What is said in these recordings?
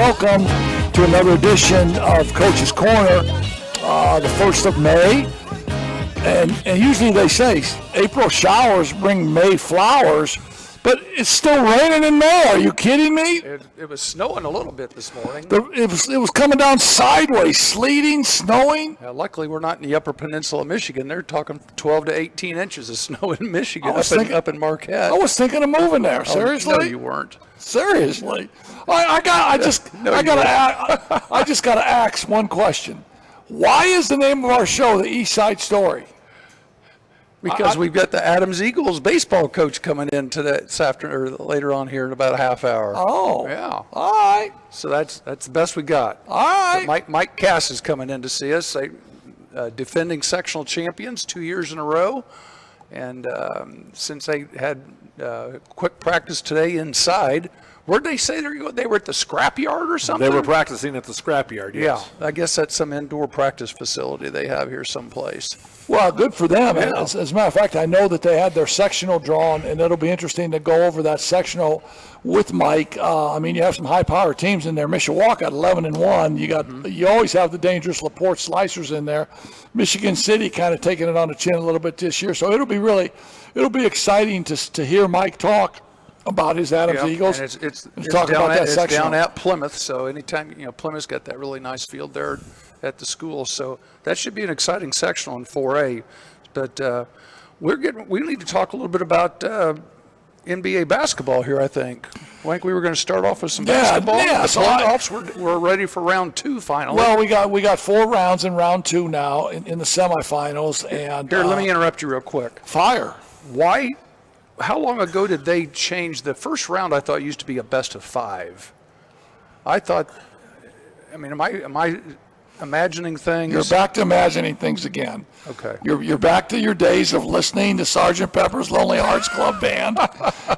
welcome to another edition of Coach's Corner, the 1st of May. And usually they say April showers bring May flowers, but it's still raining in May. Are you kidding me? It was snowing a little bit this morning. It was coming down sideways, sleeting, snowing. Luckily, we're not in the Upper Peninsula of Michigan. They're talking 12 to 18 inches of snow in Michigan, up in Marquette. I was thinking of moving there. Seriously? No, you weren't. Seriously? I just got to ask one question. Why is the name of our show the East Side Story? Because we've got the Adams Eagles baseball coach coming in this afternoon, or later on here in about a half hour. Oh, yeah. All right. So that's the best we got. All right. So Mike Cass is coming in to see us. Defending sectional champions 2 years in a row, and since they had quick practice today inside. Where'd they say they were at the scrapyard or something? They were practicing at the scrapyard, yes. Yeah, I guess that's some indoor practice facility they have here someplace. Well, good for them. Yeah. As a matter of fact, I know that they had their sectional drawn, and it'll be interesting to go over that sectional with Mike. You have some high-powered teams in there. Mishawaka at 11-1. You always have the dangerous LaPorte Slicers in there. Michigan City kind of taking it on the chin a little bit this year. So it'll be exciting to hear Mike talk about his Adams Eagles. And it's down at Plymouth, so anytime, Plymouth's got that really nice field there at the school, so that should be an exciting sectional in 4A. But we need to talk a little bit about NBA basketball here, I think. I think we were going to start off with some basketball. Yeah, the playoffs, we're ready for round 2 finally. Well, we got 4 rounds in round 2 now in the semifinals. And here, let me interrupt you real quick. Fire. How long ago did they change the first round? I thought used to be a best of 5. Am I imagining things? You're back to imagining things again. Okay. You're back to your days of listening to Sgt. Pepper's Lonely Hearts Club Band,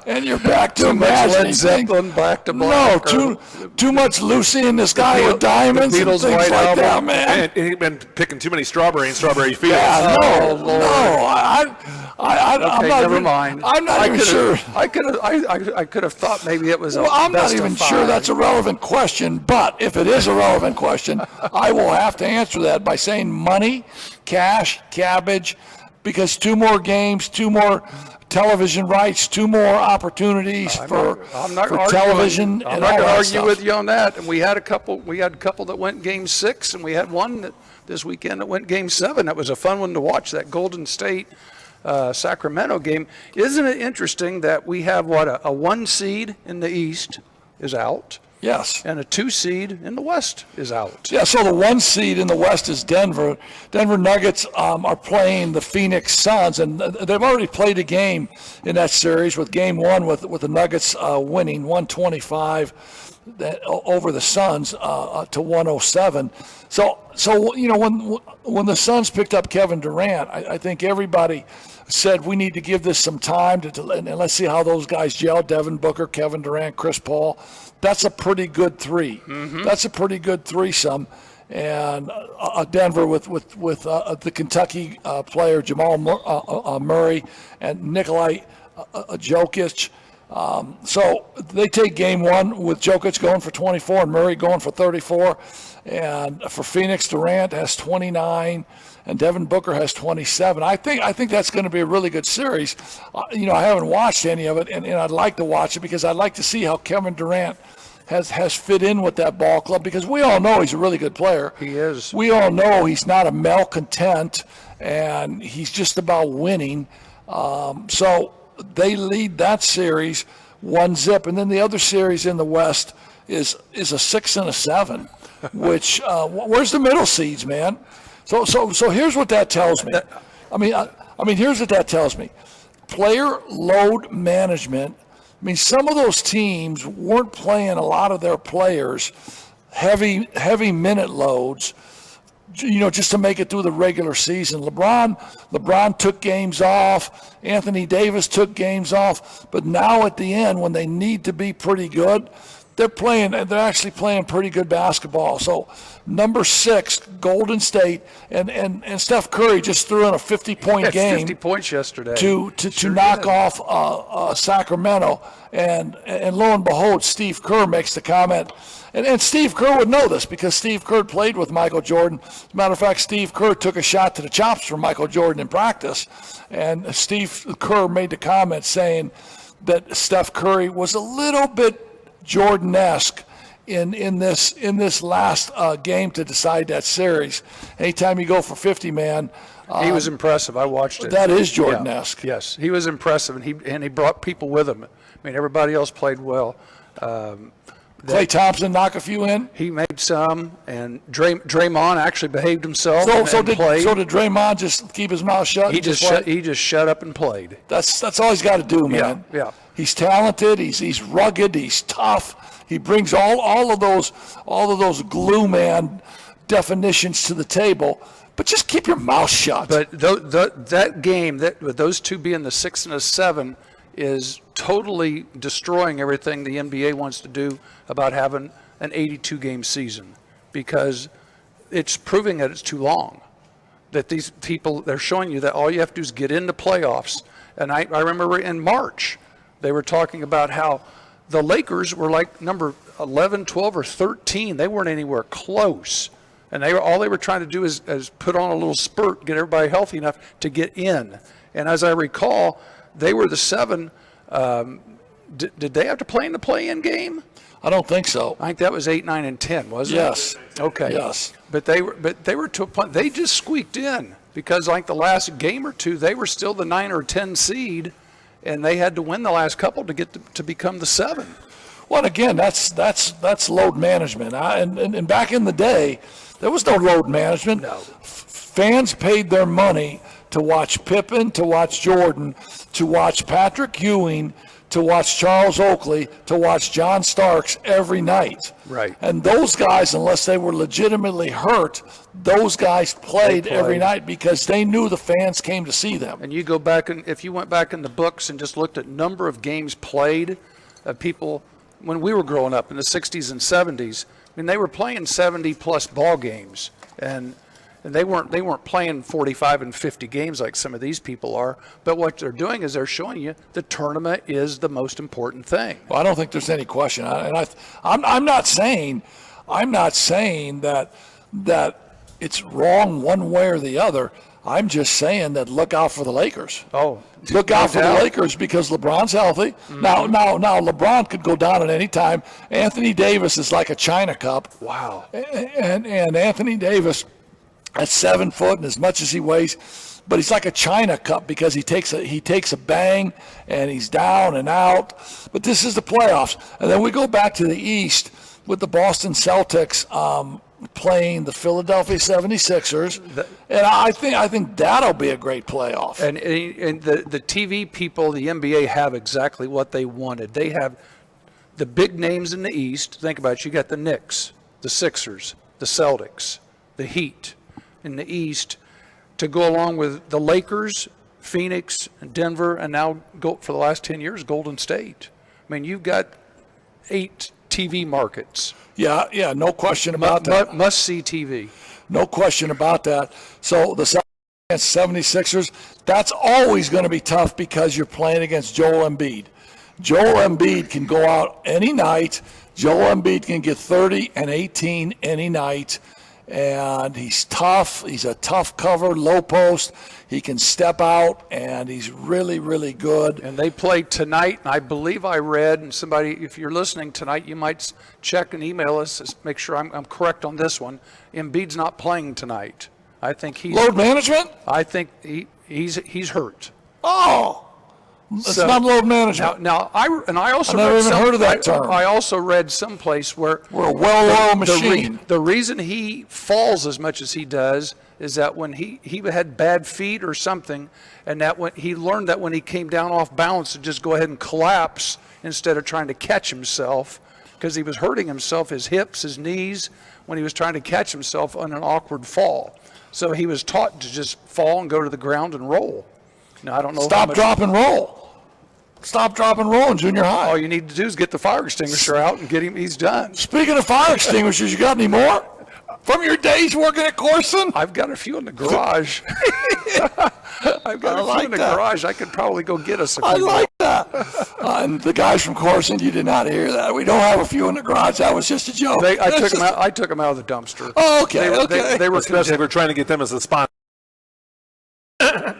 and you're back to imagining Led Zeppelin, things. Black to Black. No, too much Lucy in the Sky with Diamonds and things like that, man. And he'd been picking too many Strawberry Fields. Yeah, Never mind. I'm not even sure. I could have thought maybe it was. Well, I'm not even sure that's a relevant question. But if it is a relevant question, I will have to answer that by saying money, cash, cabbage, because 2 more games, 2 more television rights, 2 more opportunities for television. I'm not going to argue with you on that. And we had a couple that went Game 6, and we had one this weekend that went Game 7. That was a fun one to watch. That Golden State Sacramento game. Isn't it interesting that we have a 1 seed in the East is out? Yes. And a 2 seed in the West is out. Yeah, so the 1 seed in the West is Denver. Denver Nuggets are playing the Phoenix Suns, and they've already played a game in that series with Game 1 with the Nuggets winning 125 over the Suns to 107. So when the Suns picked up Kevin Durant, I think everybody said we need to give this some time and let's see how those guys gel. Devin Booker, Kevin Durant, Chris Paul. That's a pretty good 3. Mm-hmm. That's a pretty good threesome. And Denver with the Kentucky player Jamal Murray and Nikolai Jokic. So they take Game 1 with Jokic going for 24 and Murray going for 34. And for Phoenix, Durant has 29 and Devin Booker has 27. I think that's going to be a really good series. I haven't watched any of it, and I'd like to watch it because I'd like to see how Kevin Durant has fit in with that ball club, because we all know he's a really good player. He is. We all know he's not a malcontent, and he's just about winning. So they lead that series 1-0, and then the other series in the West is a 6 and a 7, which where's the middle seeds, man? So here's what that tells me. Here's what that tells me. Player load management. Some of those teams weren't playing a lot of their players heavy minute loads, just to make it through the regular season. LeBron took games off. Anthony Davis took games off. But now at the end, when they need to be pretty good, they're actually playing pretty good basketball. So number 6, Golden State, and Steph Curry just threw in a 50-point game. 50 points yesterday. To knock off Sacramento. And lo and behold, Steve Kerr makes the comment. And Steve Kerr would know this because Steve Kerr played with Michael Jordan. As a matter of fact, Steve Kerr took a shot to the chops from Michael Jordan in practice. And Steve Kerr made the comment saying that Steph Curry was a little bit Jordan-esque in this last game to decide that series. Anytime you go for 50, man. He was impressive. I watched it. That is Jordan-esque. Yeah. Yes, he was impressive, and he brought people with him. I mean, everybody else played well. Klay Thompson knock a few in? He made some, and Draymond actually behaved himself so did played. So did Draymond just keep his mouth shut? He just shut up and played. That's all he's got to do, man. Yeah. He's talented. He's rugged. He's tough. He brings all of those glue man definitions to the table. But just keep your mouth shut. But that game, with those two being the 6 and a 7, is totally destroying everything the NBA wants to do about having an 82-game season, because it's proving that it's too long. That these people, they're showing you that all you have to do is get into playoffs. And I remember in March, they were talking about how the Lakers were like number 11, 12, or 13. They weren't anywhere close. And all they were trying to do is put on a little spurt, get everybody healthy enough to get in. And as I recall, they were the 7. Did they have to play in the play-in game? I don't think so. I think that was 8, 9, and 10, wasn't it? Yes. Okay. Yes. But they were to a point. They just squeaked in because like the last game or two, they were still the 9 or 10 seed, and they had to win the last couple to get to become the 7. Well, again, that's load management. And back in the day, there was no load management. No. Fans paid their money to watch Pippen, to watch Jordan, to watch Patrick Ewing, to watch Charles Oakley, to watch John Starks every night. Right. And those guys, unless they were legitimately hurt, those guys played every night because they knew the fans came to see them. And you go back, and if you went back in the books and just looked at number of games played, people, when we were growing up in the 60s and 70s, I mean, they were playing 70-plus ball games, and they weren't playing 45 and 50 games like some of these people are. But what they're doing is they're showing you the tournament is the most important thing. Well, I don't think there's any question. I'm not saying that it's wrong one way or the other. I'm just saying that look out for the Lakers. Oh, look out for the Lakers because LeBron's healthy. Mm-hmm. Now LeBron could go down at any time. Anthony Davis is like a China cup. Wow. And Anthony Davis at 7 foot and as much as he weighs, but he's like a China cup because he takes a bang and he's down and out. But this is the playoffs, and then we go back to the East with the Boston Celtics playing the Philadelphia 76ers, and I think that'll be a great playoff. And the TV people, the NBA, have exactly what they wanted. They have the big names in the East. Think about it. You got the Knicks, the Sixers, the Celtics, the Heat in the East, to go along with the Lakers, Phoenix, and Denver, and now for the last 10 years, Golden State. I mean, you've got 8 TV markets. Yeah, no question about that. Must-see TV. No question about that. So the 76ers, that's always going to be tough because you're playing against Joel Embiid. Joel Embiid can go out any night. Joel Embiid can get 30 and 18 any night. And he's tough. He's a tough cover, low post. He can step out, and he's really, really good. And they play tonight, and I believe I read, and somebody, if you're listening tonight, you might check and email us, make sure I'm correct on this one. Embiid's not playing tonight. I think he's... Load management? I think he's hurt. Oh! It's not load management. I also never even heard of that term. I also read someplace where we're a well-oiled machine. The reason he falls as much as he does is that when he had bad feet or something, and that when he learned that when he came down off balance to just go ahead and collapse instead of trying to catch himself, because he was hurting himself, his hips, his knees, when he was trying to catch himself on an awkward fall. So he was taught to just fall and go to the ground and roll. Now I don't know. Stop, drop, and roll. stop, drop, and roll in junior high. All you need to do is get the fire extinguisher out and get him. He's done. Speaking of fire extinguishers, you got any more from your days working at Corson? I've got a few in the garage. I've got a few in the garage. I could probably go get us a few. I like that. And the guys from Corson, you did not hear that. We don't have a few in the garage. That was just a joke. I took them out of the dumpster. Oh, okay. They were especially we're trying to get them as a sponsor.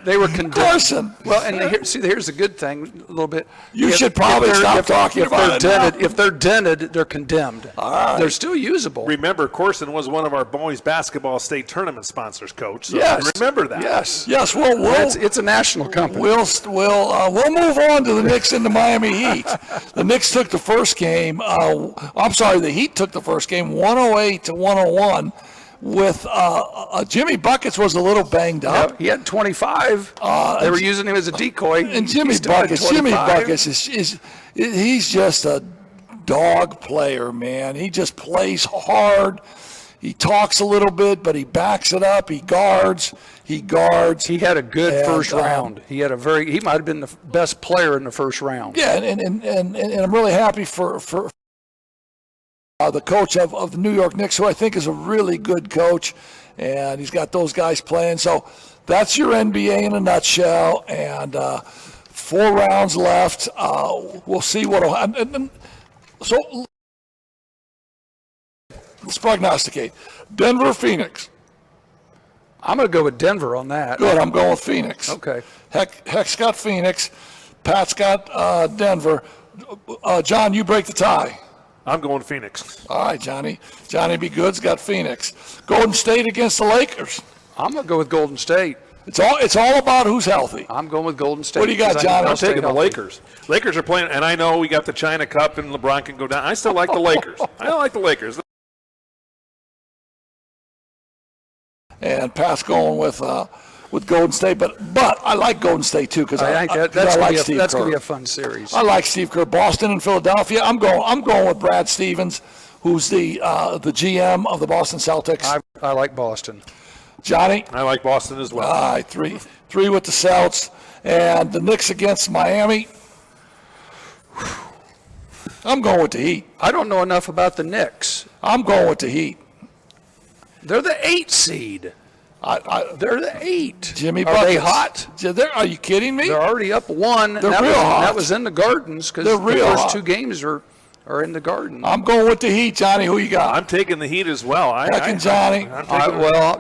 They were condemned. Corson. Well, and here's the good thing, a little bit. You should probably stop talking about it. If they're dented, they're condemned. All right. They're still usable. Remember, Corson was one of our boys basketball state tournament sponsors, Coach. So yes. Remember that. Yes. It's a national company. We'll move on to the Knicks and the Miami Heat. The Knicks took the first game. The Heat took the first game 108-101. With Jimmy Buckets was a little banged up. Yep, he had 25. They were using him as a decoy. And Jimmy Buckets he's just a dog player, man. He just plays hard. He talks a little bit, but he backs it up. He guards. He had a good first round. He might have been the best player in the first round. Yeah, and I'm really happy for the coach of the New York Knicks, who I think is a really good coach, and he's got those guys playing. So that's your NBA in a nutshell, and 4 rounds left. We'll see what will happen. So let's prognosticate. Denver, Phoenix. I'm going to go with Denver on that. Good, I'm going with Phoenix. Okay. Heck's got Phoenix. Pat's got Denver. John, you break the tie. I'm going Phoenix. All right, Johnny. Johnny B. Good's got Phoenix. Golden State against the Lakers. I'm going to go with Golden State. It's all about who's healthy. I'm going with Golden State. What do you got, Johnny? I'm taking the Lakers. Lakers are playing, and I know we got the China Cup and LeBron can go down. I still like the Lakers. I don't like the Lakers. And Pat's going with Golden State, but I like Golden State too because I like Steve Kerr. That's going to be a fun series. I like Steve Kerr. Boston and Philadelphia. I'm going with Brad Stevens, who's the GM of the Boston Celtics. I like Boston. Johnny? I like Boston as well. All right, three with the Celts. And the Knicks against Miami. I'm going with the Heat. I don't know enough about the Knicks. I'm going with the Heat. They're the 8 seed. They're the 8. Jimmy Buckets. Are they hot? Are you kidding me? They're already up 1. They're real hot. That was in the Gardens because the first 2 games are in the Garden. I'm going with the Heat, Johnny. Who you got? I'm taking the Heat as well. Johnny.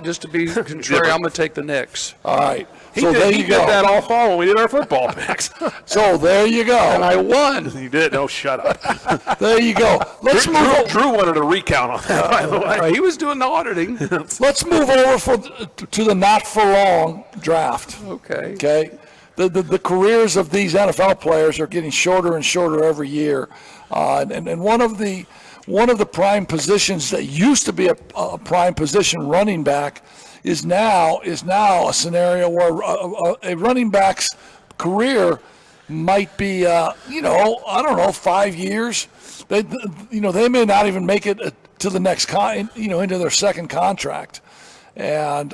Just to be contrary, I'm going to take the Knicks. All right. He did that all fall when we did our football picks. So there you go. And I won. You did? No, shut up. There you go. Let's move on. Drew wanted a recount on that, by the way. He was doing the auditing. Let's move over to the not-for-long draft. Okay. The careers of these NFL players are getting shorter and shorter every year. And one of the prime positions that used to be a prime position, running back, is now a scenario where a running back's career might be, 5 years. They may not even make it to the next into their second contract. And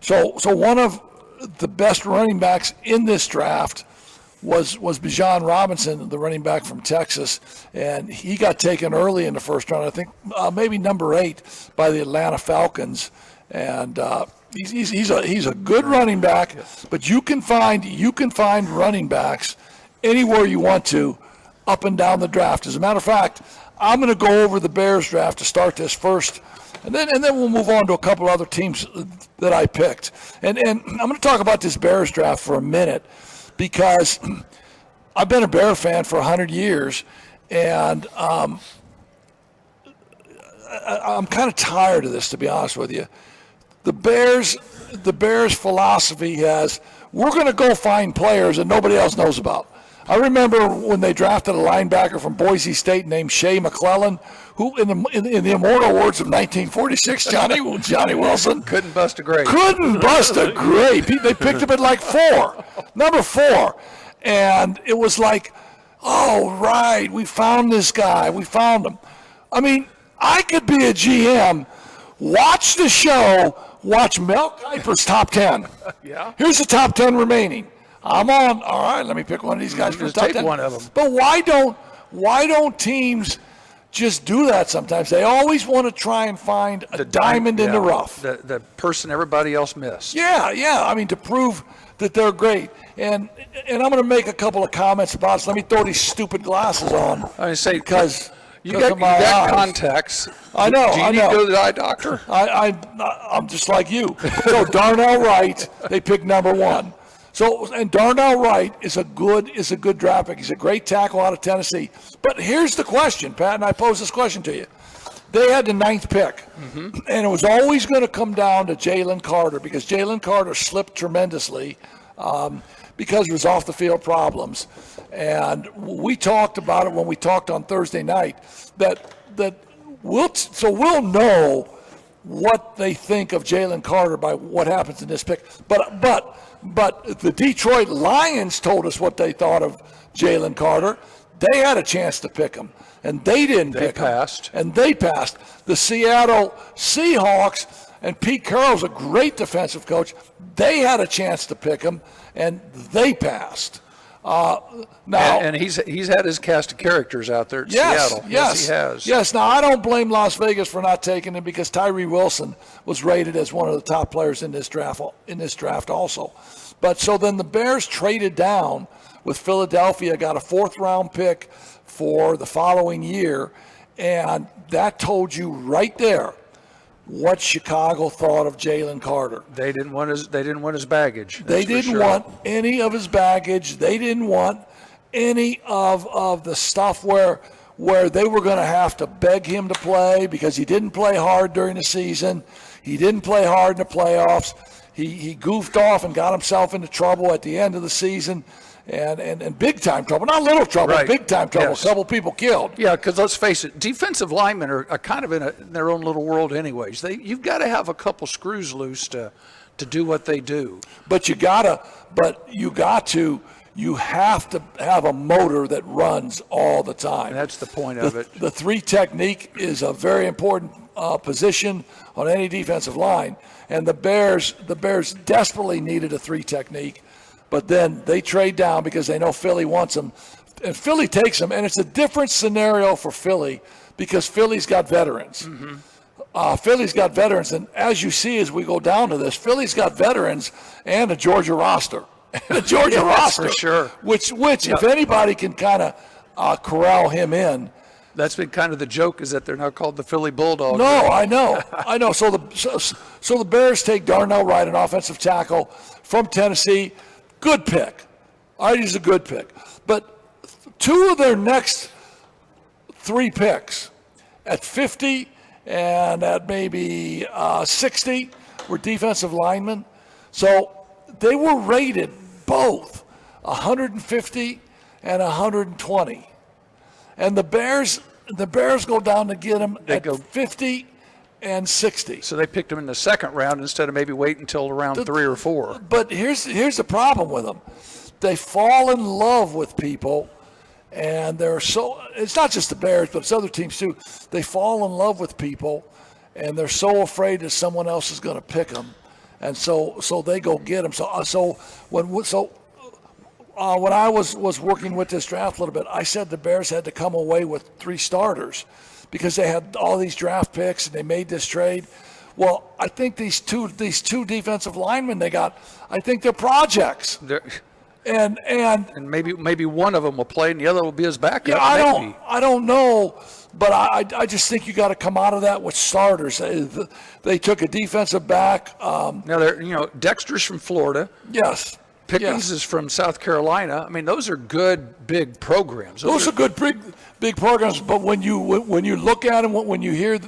so one of the best running backs in this draft was Bijan Robinson, the running back from Texas, and he got taken early in the first round. I think maybe number 8 by the Atlanta Falcons. And he's a good running back, but you can find running backs anywhere you want to, up and down the draft. As a matter of fact, I'm going to go over the Bears draft to start this first, and then we'll move on to a couple other teams that I picked. And I'm going to talk about this Bears draft for a minute because I've been a Bear fan for 100 years, and I'm kind of tired of this, to be honest with you. The Bears philosophy has, we're going to go find players that nobody else knows about. I remember when they drafted a linebacker from Boise State named Shea McClellan, who in the immortal words of 1946, Johnny Wilson, couldn't bust a grape. They picked him at like 4, number 4, and it was like, oh right, we found this guy, we found him. I mean, I could be a GM. Watch the show. Watch Mel Kiper's top 10. Yeah. Here's the top 10 remaining. I'm on. All right, let me pick one of these guys for Just top take 10. one of them. But why don't teams just do that sometimes? They always want to try and find a diamond in the rough. The person everybody else missed. Yeah. I mean, to prove that they're great. And I'm going to make a couple of comments about this. Let me throw these stupid glasses on. I say because you got eyes. Contacts. I know. Do you need to go to the eye doctor? I'm just like you. So Darnell Wright, they picked number 1. So, and Darnell Wright is a good draft pick. He's a great tackle out of Tennessee. But here's the question, Pat, and I pose this question to you. They had the 9th pick, and it was always going to come down to Jalen Carter because Jalen Carter slipped tremendously because of his off-the-field problems. And we talked about it when we talked on Thursday night that we'll know what they think of Jalen Carter by what happens in this pick. But the Detroit Lions told us what they thought of Jalen Carter. They had a chance to pick him, and they didn't pick him. And they passed. The Seattle Seahawks, and Pete Carroll's a great defensive coach, they had a chance to pick him, and they passed. And he's had his cast of characters out there at Seattle. Yes, he has. Yes. Now I don't blame Las Vegas for not taking him because Tyree Wilson was rated as one of the top players in this draft also. But so then the Bears traded down with Philadelphia, got a 4th round pick for the following year, and that told you right there what Chicago thought of Jalen Carter. They didn't want his baggage. They didn't want any of his baggage. They didn't want any of the stuff where they were going to have to beg him to play because he didn't play hard during the season. He didn't play hard in the playoffs. He goofed off and got himself into trouble at the end of the season. And big-time trouble, not little trouble, right. Big-time trouble. Yes. A couple people killed. Yeah, because let's face it, defensive linemen are kind of in their own little world anyways. You've got to have a couple screws loose to do what they do. But you have to have a motor that runs all the time. And that's the point of it. The 3 technique is a very important position on any defensive line, and the Bears desperately needed a 3 technique. But then they trade down because they know Philly wants them. And Philly takes them, and it's a different scenario for Philly because Philly's got veterans. Philly's got veterans, and as you see as we go down to this, Philly's got veterans and a Georgia roster. Roster. For sure. Which if anybody can kind of corral him in. That's been kind of the joke is that they're now called the Philly Bulldogs. No, I know. So the Bears take Darnell Wright, an offensive tackle from Tennessee. Good pick. All right, he's a good pick. But 2 of their next 3 picks, at 50 and at maybe 60, were defensive linemen. So they were rated both 150 and 120. And the Bears go down to get them at 50 and 60. So they picked him in the 2nd round instead of maybe waiting until around 3 or 4. But here's the problem with them. They fall in love with people, and it's not just the Bears, but it's other teams too. They fall in love with people, and they're so afraid that someone else is going to pick them, and so they go get them. So when I was working with this draft a little bit, I said the Bears had to come away with 3 starters because they had all these draft picks and they made this trade. Well, I think these two defensive linemen they got, I think they're projects. And maybe one of them will play and the other will be his backup. Yeah, I don't know, but I just think you got to come out of that with starters. They took a defensive back. Now Dexter's from Florida. Yes. Pickens is from South Carolina. I mean, those are good big programs. Those are good big programs. But when you look at them, when you hear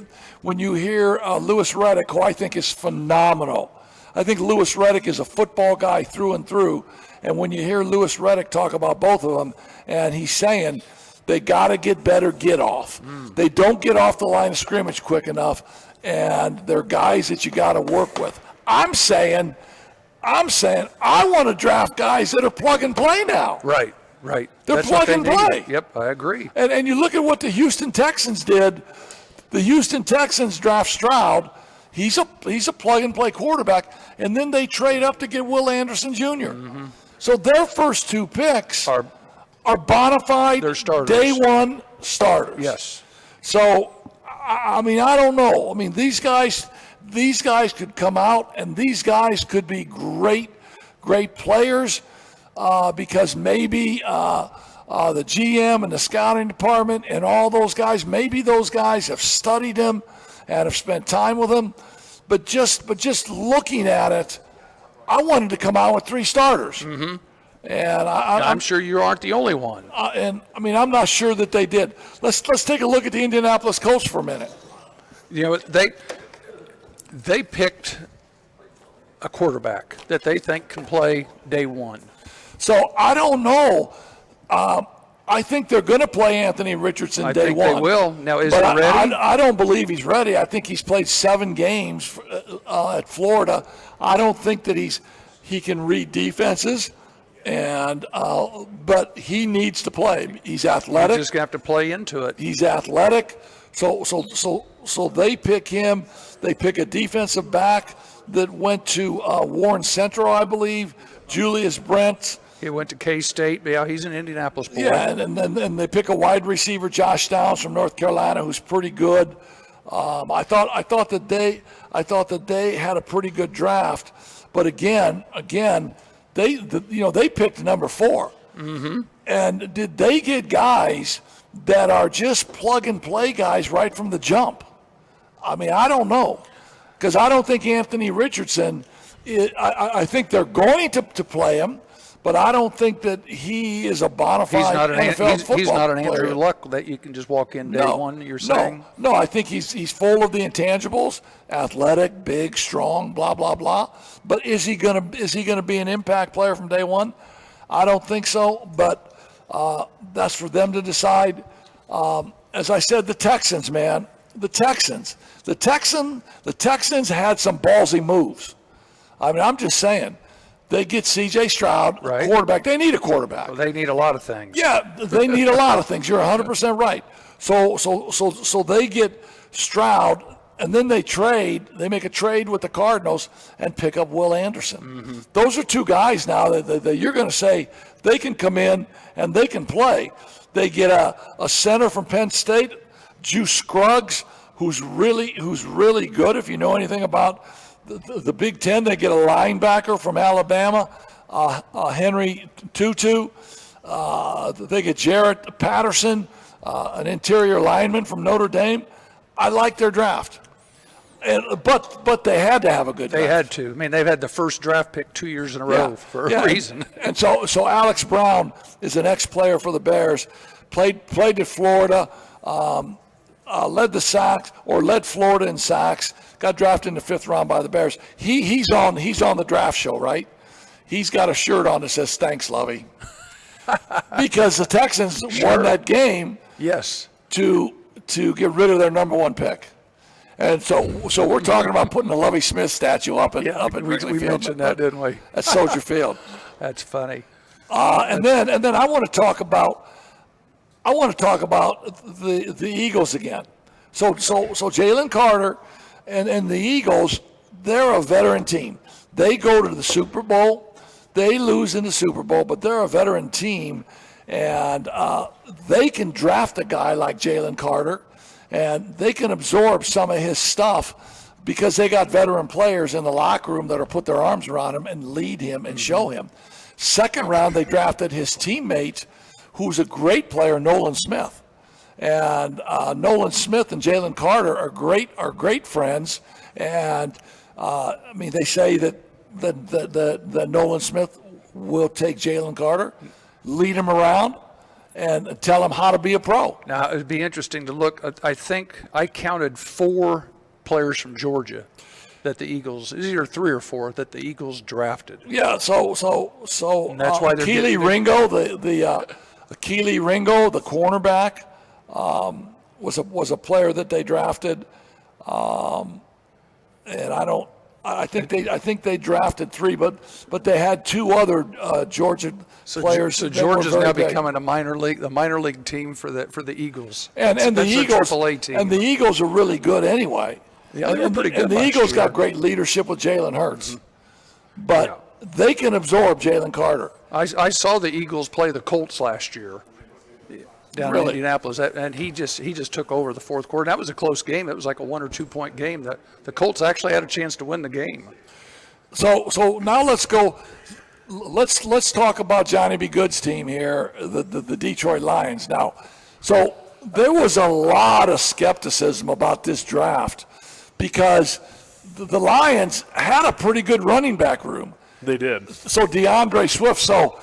Louis Riddick, who I think is phenomenal. I think Louis Riddick is a football guy through and through. And when you hear Louis Riddick talk about both of them, and he's saying they got to get better get off. They don't get off the line of scrimmage quick enough, and they're guys that you got to work with. I'm saying I want to draft guys that are plug and play now. Right. They're plug and play. Yep, I agree. And you look at what the Houston Texans did. The Houston Texans draft Stroud. He's a plug and play quarterback, and then they trade up to get Will Anderson Jr. So their first 2 picks are bona fide They're starters. day one starters. Yes. So, I mean, I don't know. I mean, these guys could come out, and these guys could be great players because maybe the GM and the scouting department and all those guys, maybe those guys have studied him and have spent time with him. But just looking at it, I wanted to come out with 3 starters. Mm-hmm. And I'm sure you aren't the only one. And I mean, I'm not sure that they did. Let's take a look at the Indianapolis Colts for a minute. You know, they picked a quarterback that they think can play day one. So I don't know. I think they're going to play Anthony Richardson day one. I think they will. Now, is he ready? I don't believe he's ready. I think he's played 7 games at Florida. I don't think that he can read defenses. And but he needs to play. He's athletic. He's just gonna have to play into it. He's athletic. So they pick him. They pick a defensive back that went to Warren Central, I believe. Julius Brent. He went to K-State. Yeah, he's an Indianapolis boy. Yeah, and then they pick a wide receiver, Josh Downs from North Carolina, who's pretty good. I thought that they had a pretty good draft, but again. They picked number 4. Mm-hmm. And did they get guys that are just plug-and-play guys right from the jump? I mean, I don't know. Because I don't think Anthony Richardson, I think they're going to play him, but I don't think that he is a bona fide NFL football player. He's not an Andrew Luck that you can just walk in day one, you're saying? No, I think he's full of the intangibles, athletic, big, strong, blah, blah, blah. But is he gonna be an impact player from day one? I don't think so, but that's for them to decide. As I said, the Texans, man. The Texans had some ballsy moves. I mean, I'm just saying. They get C.J. Stroud, right. Quarterback. They need a quarterback. Well, they need a lot of things. Yeah, they need a lot of things. You're 100% right. So they get Stroud, and then they make a trade with the Cardinals and pick up Will Anderson. Mm-hmm. Those are 2 guys now that you're going to say they can come in and they can play. They get a center from Penn State, Juice Scruggs, who's really good. If you know anything about the Big Ten, they get a linebacker from Alabama, Henry Tutu. They get Jarrett Patterson, an interior lineman from Notre Dame. I like their draft. But they had to have a good draft. They had to. I mean, they've had the first draft pick 2 years in a row for a reason. And so Alex Brown is an ex-player for the Bears, played at Florida, led Florida in sacks, got drafted in the 5th round by the Bears. He's on the draft show, right? He's got a shirt on that says "Thanks, Lovey," because the Texans won that game. Yes. To get rid of their number 1 pick. And so we're talking about putting the Lovie Smith statue up at Wrigley Field. We mentioned that, didn't we? At Soldier Field. That's funny. And then I want to talk about the Eagles again. So Jalen Carter and the Eagles, they're a veteran team. They go to the Super Bowl. They lose in the Super Bowl, but they're a veteran team, and they can draft a guy like Jalen Carter, and they can absorb some of his stuff because they got veteran players in the locker room that will put their arms around him and lead him and show him. 2nd round, they drafted his teammate, who's a great player, Nolan Smith. And Nolan Smith and Jalen Carter are great friends. And I mean, they say that Nolan Smith will take Jalen Carter, lead him around, and tell him how to be a pro. Now, it'd be interesting to look. I think I counted 4 players from Georgia that the Eagles, it's either 3 or 4 that the Eagles drafted. Yeah, so and that's why they're Keely Ringo, Keely Ringo, the cornerback, was a player that they drafted, and I think they drafted 3, but they had 2 other Georgia players. So Georgia's now becoming the minor league team for the Eagles. And the Eagles, AAA team. And the Eagles are really good anyway. Yeah, they're pretty good. And the Eagles got great leadership with Jalen Hurts, but they can absorb Jalen Carter. I saw the Eagles play the Colts last year down in Indianapolis, and he just took over the fourth quarter. That was a close game. It was like a 1 or 2 point game. That the Colts actually had a chance to win the game. So now let's go. Let's talk about Johnny B. Good's team here, the Detroit Lions. Now, so there was a lot of skepticism about this draft because the Lions had a pretty good running back room. They did. So DeAndre Swift. So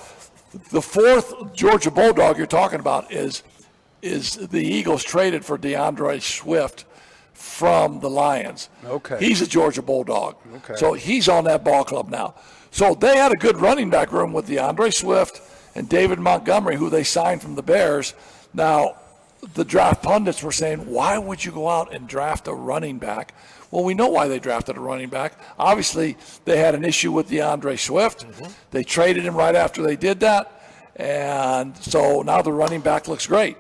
the fourth Georgia Bulldog you're talking about is the Eagles traded for DeAndre Swift from the Lions. Okay. He's a Georgia Bulldog. Okay. So he's on that ball club now. So they had a good running back room with DeAndre Swift and David Montgomery, who they signed from the Bears. Now, the draft pundits were saying, why would you go out and draft a running back? Well, we know why they drafted a running back. Obviously, they had an issue with DeAndre Swift. Mm-hmm. They traded him right after they did that. And so now the running back looks great.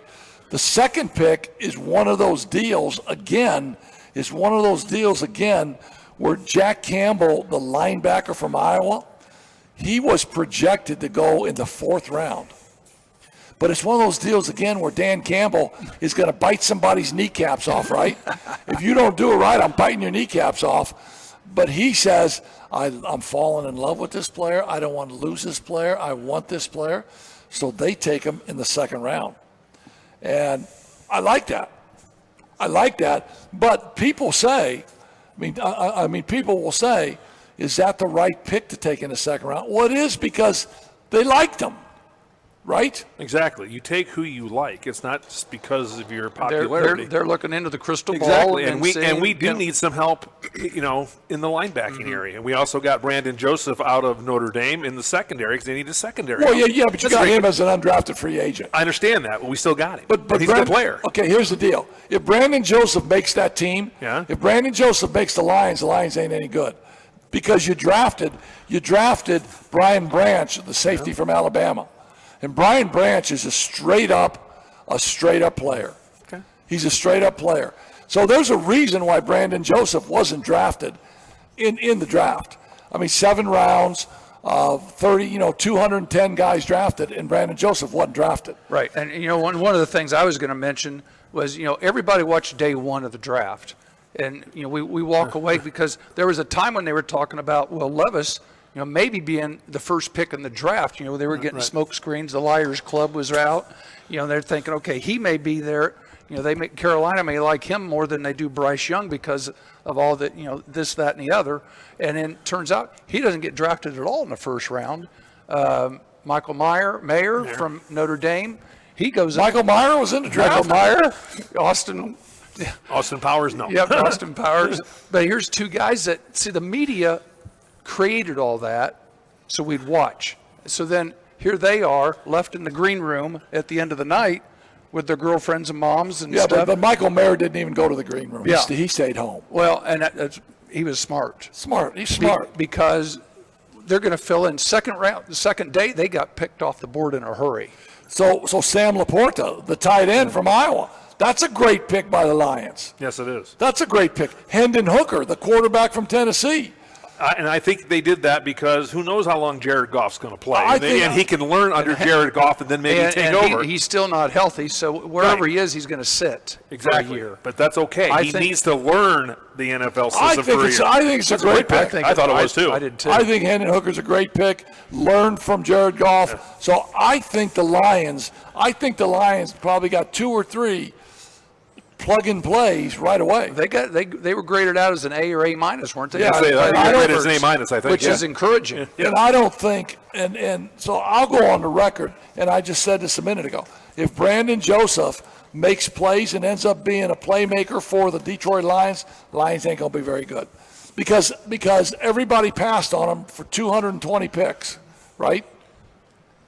The second pick is one of those deals again, where Jack Campbell, the linebacker from Iowa, he was projected to go in the fourth round. But it's one of those deals, again, where Dan Campbell is going to bite somebody's kneecaps off, right? If you don't do it right, I'm biting your kneecaps off. But he says, I'm falling in love with this player. I don't want to lose this player. I want this player. So they take him in the second round. And I like that. But people say, people will say, is that the right pick to take in the second round? Well, it is because they liked him. Right? Exactly. You take who you like. It's not just because of your popularity. They're looking into the crystal ball. Exactly. And we do need some help, in the linebacking area. And we also got Brandon Joseph out of Notre Dame in the secondary because they need a secondary. Well, yeah, but you got him as an undrafted free agent. I understand that, but we still got him. But he's a good player. Okay, here's the deal. If Brandon Joseph makes that team, if Brandon Joseph makes the Lions ain't any good. Because you drafted Brian Branch, the safety from Alabama. And Brian Branch is a straight up player. Okay. He's a straight up player. So there's a reason why Brandon Joseph wasn't drafted in the draft. 7 rounds, 210 guys drafted, and Brandon Joseph wasn't drafted. Right. And one of the things I was going to mention was, everybody watched day one of the draft. And we walk away because there was a time when they were talking about Will Levis, maybe being the first pick in the draft. They were getting smoke screens. The Liars Club was out. They're thinking, okay, he may be there. Carolina may like him more than they do Bryce Young because of all that, this, that, and the other. And then it turns out he doesn't get drafted at all in the first round. Michael Mayer from Notre Dame, he goes. Michael Mayer was in the draft. Michael Mayer, Austin Powers, no. Yep, Austin Powers. But here's two guys that, see, the media created all that so we'd watch. So then here they are left in the green room at the end of the night with their girlfriends and moms and stuff. Yeah, but Michael Mayer didn't even go to the green room. Yeah. He stayed home. Well, and he was smart. He's smart. Because they're going to fill in the second day, they got picked off the board in a hurry. So Sam Laporta, the tight end from Iowa, that's a great pick by the Lions. Yes, it is. That's a great pick. Hendon Hooker, the quarterback from Tennessee. And I think they did that because who knows how long Jared Goff's going to play. And he can learn under Jared Goff and then maybe take over. He's still not healthy, so wherever he is, he's going to sit for a year. But that's okay. He needs to learn the NFL system for a year. I think it's a great pick. I thought it was too. I did too. I think Hendon Hooker's a great pick. Learn from Jared Goff. Yeah. So I think the Lions probably got 2 or 3 plug-in plays right away. They were graded out as an A or A minus, weren't they? Yeah, they graded as an A minus, I think. Which is encouraging. Yeah. And I don't think, and so I'll go on the record, and I just said this a minute ago. If Brandon Joseph makes plays and ends up being a playmaker for the Detroit Lions ain't going to be very good. Because everybody passed on him for 220 picks, right?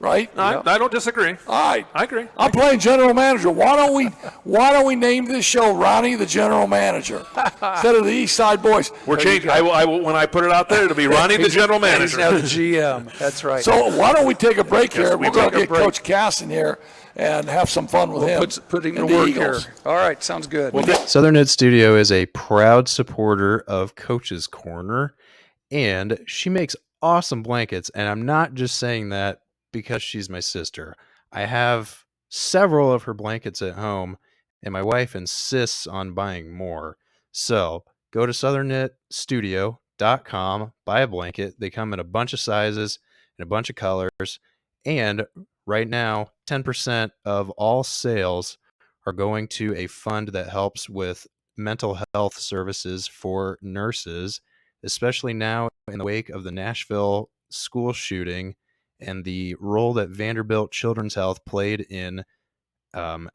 Right? I don't disagree. All right. I agree. I'm playing general manager. Why don't we name this show Ronnie the General Manager instead of the East Side Boys? We're changing. I will, when I put it out there, it'll be Ronnie the General Manager. He's now the GM. That's right. So why don't we take a break here? We're going to get Coach Cass in here and have some fun with him. Put him to work here. All right. Sounds good. Southern Ed Studio is a proud supporter of Coach's Corner, and she makes awesome blankets. And I'm not just saying that because she's my sister. I have several of her blankets at home, and my wife insists on buying more. So go to southernknitstudio.com, buy a blanket. They come in a bunch of sizes and a bunch of colors. And right now, 10% of all sales are going to a fund that helps with mental health services for nurses, especially now in the wake of the Nashville school shooting and the role that Vanderbilt Children's Health played in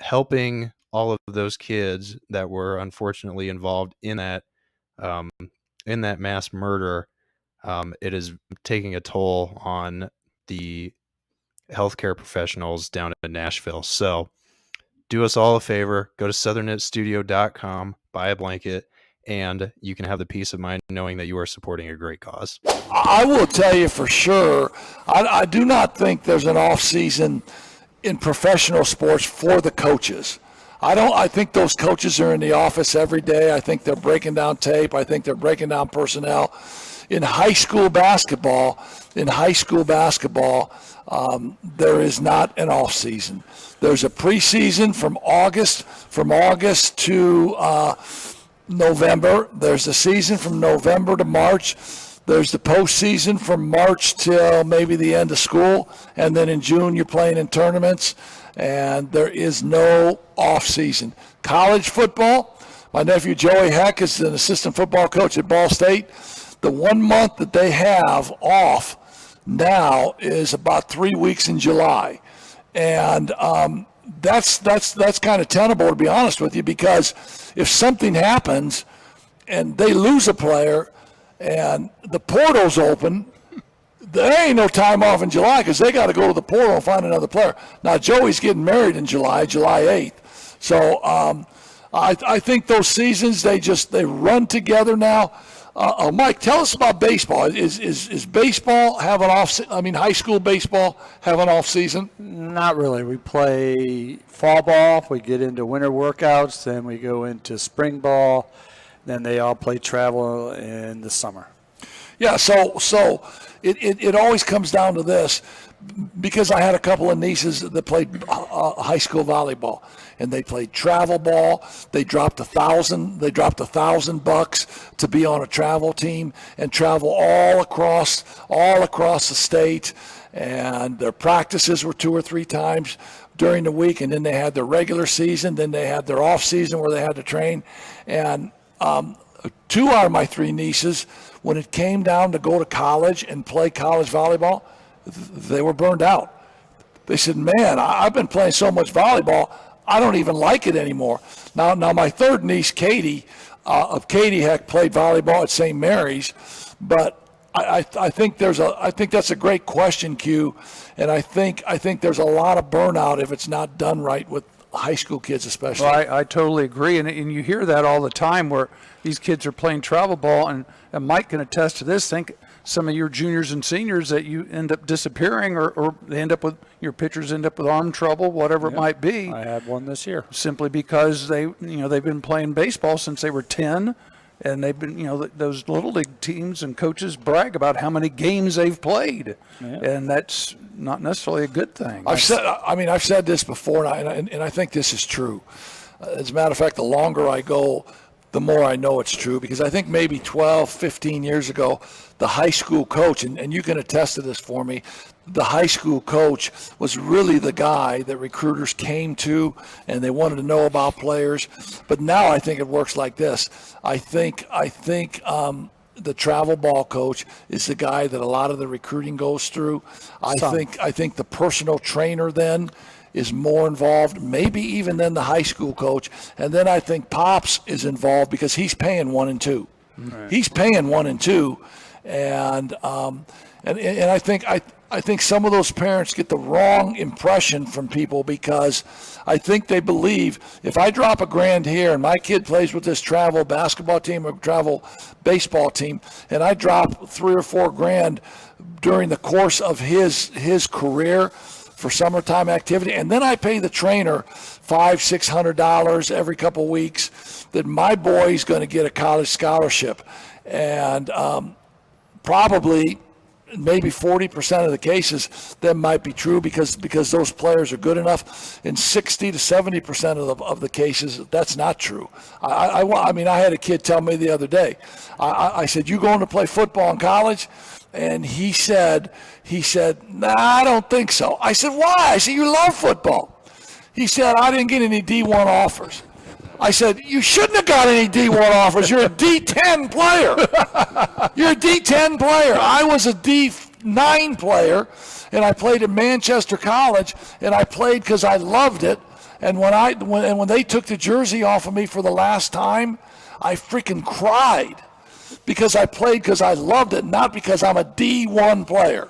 helping all of those kids that were unfortunately involved in that mass murder. It is taking a toll on the healthcare professionals down in Nashville. So do us all a favor, go to southernknitstudio.com, buy a blanket, and you can have the peace of mind knowing that you are supporting a great cause. I will tell you for sure, I do not think there's an off season in professional sports for the coaches. I think those coaches are in the office every day. I think they're breaking down tape. I think they're breaking down personnel. In high school basketball, there is not an off season. There's a preseason from August to November. There's a season from November to March. There's the postseason from March till maybe the end of school, and then in June you're playing in tournaments, and there is no off season. College football, my nephew Joey Heck is an assistant football coach at Ball State. The 1 month that they have off now is about 3 weeks in July, and that's kind of tenable, to be honest with you, because if something happens and they lose a player and the portal's open, there ain't no time off in July because they got to go to the portal and find another player. Now, Joey's getting married in July 8th. So I think those seasons, they run together now. Mike, tell us about baseball. Is baseball have an off? I mean, high school baseball have an off season? Not really. We play fall ball. We get into winter workouts. Then we go into spring ball. Then they all play travel in the summer. Yeah. So it always comes down to this, because I had a couple of nieces that played high school volleyball, and they played travel ball. They dropped $1,000 to be on a travel team and travel all across the state. And their practices were 2 or 3 times during the week, and then they had their regular season. Then they had their off season where they had to train. And 2 out of my 3 nieces, when it came down to go to college and play college volleyball, they were burned out. They said, man, I've been playing so much volleyball, I don't even like it anymore. Now my third niece, Katie Heck, played volleyball at St. Mary's, but I think that's a great question, Q, and I think there's a lot of burnout if it's not done right with high school kids especially. Well, I totally agree, and you hear that all the time where these kids are playing travel ball, and Mike can attest to this. Think some of your juniors and seniors that you end up disappearing, or they end up with, your pitchers end up with arm trouble, whatever it might be. I had one this year. Simply because they've been playing baseball since they were 10, and they've been, those little league teams and coaches brag about how many games they've played, and that's not necessarily a good thing. I've said this before, and I think this is true. As a matter of fact, the longer I go, the more I know it's true, because I think maybe 12, 15 years ago, the high school coach, and you can attest to this for me, the high school coach was really the guy that recruiters came to, and they wanted to know about players. But now I think it works like this. I think the travel ball coach is the guy that a lot of the recruiting goes through. I think the personal trainer then is more involved, maybe even than the high school coach. And then I think Pops is involved because he's paying 1 and 2. Right. He's paying 1 and 2, and I think some of those parents get the wrong impression from people, because I think they believe if I drop $1,000 here and my kid plays with this travel basketball team or travel baseball team, and I drop $3,000 or $4,000 during the course of his career for summertime activity, and then I pay the trainer $500-$600 every couple weeks, that my boy's going to get a college scholarship, and probably maybe 40% of the cases that might be true because those players are good enough. In 60 to 70% of the cases, that's not true. I mean, I had a kid tell me the other day. I said, "You going to play football in college?" And he said, "Nah, I don't think so." I said, "Why?" I said, "You love football." He said, "I didn't get any D1 offers." I said, "You shouldn't have got any D1 offers. You're a D10 player. You're a D10 player." I was a D9 player, and I played at Manchester College, and I played because I loved it. And when they took the jersey off of me for the last time, I freaking cried because I played because I loved it, not because I'm a D1 player.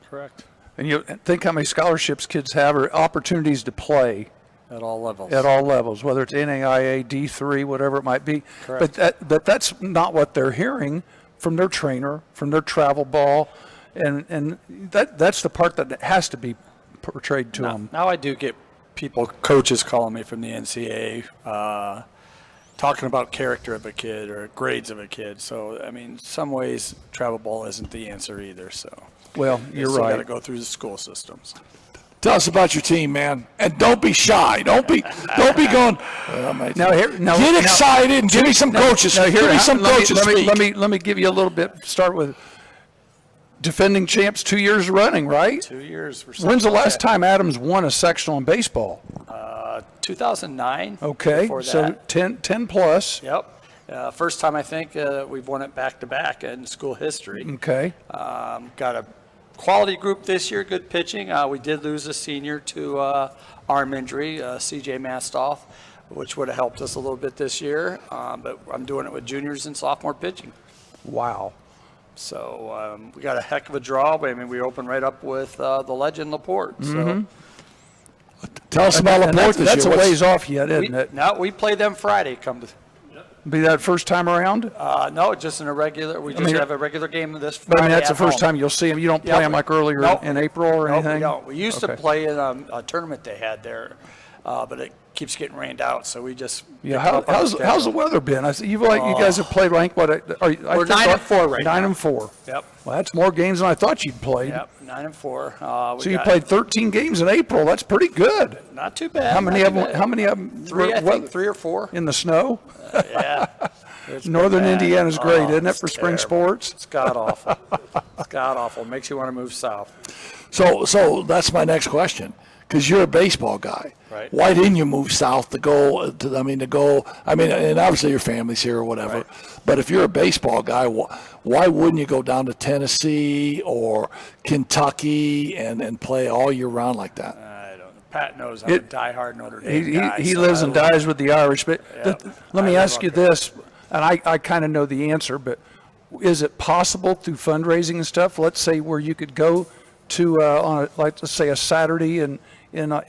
Correct. And you think how many scholarships kids have or opportunities to play. At all levels. At all levels, whether it's NAIA, D3, whatever it might be. Correct. But that's not what they're hearing from their trainer, from their travel ball, and that's the part that has to be portrayed to them. Now I do get coaches calling me from the NCAA, talking about character of a kid or grades of a kid. So, I mean, some ways travel ball isn't the answer either. So, Well, you're still right. got to go through the school systems. Tell us about your team, man, and don't be shy. Don't be going. Get excited and give me some coaches. Give me some coaches. Let me give you a little bit. Start with defending champs 2 years running, right? 2 years. When's the last time Adams won a sectional in baseball? 2009. Okay, Before so that. 10 plus. Yep. First time I think we've won it back to back in school history. Okay. Got a quality group this year, good pitching. We did lose a senior to arm injury, CJ Mastoff, which would have helped us a little bit this year. But I'm doing it with juniors and sophomore pitching. Wow. So we got a heck of a draw. But I mean, we opened right up with the legend Laporte. So Tell us about Laporte this year. That's a ways off yet, isn't it? no, we play them Friday. Be that first time around? No, just in a regular. We just have a regular game this Friday. But I mean, that's the at first home. time you'll see them. You don't play them like earlier in April or anything? We don't. We used to Okay. play in a tournament they had there, but it keeps getting rained out, so we just. Yeah. How's the weather been? I see you guys have played ranked. What? We're 9-4 right now. 9-4. Yep. Well, that's more games than I thought you'd played. Yep. 9-4. So you played 13 games in April. That's pretty good. Not too bad. How many of them? Three, I think 3 or 4. in the snow? Yeah. It's Northern bad. Indiana's great, isn't it, It's for spring terrible. sports? It's god awful. It's god awful. Makes you want to move south. So that's my next question, because you're a baseball guy. Right. Why didn't you move south to go? And obviously your family's here or whatever. Right. But if you're a baseball guy, why wouldn't you go down to Tennessee or Kentucky and play all year round like that? I don't know. Pat knows I'm a diehard Notre Dame He guy. he so lives I and love- dies with the Irish. But Yep. let me I ask live you up there. this, and I kind of know the answer, but is it possible through fundraising and stuff, let's say where you could go to, let's say a Saturday in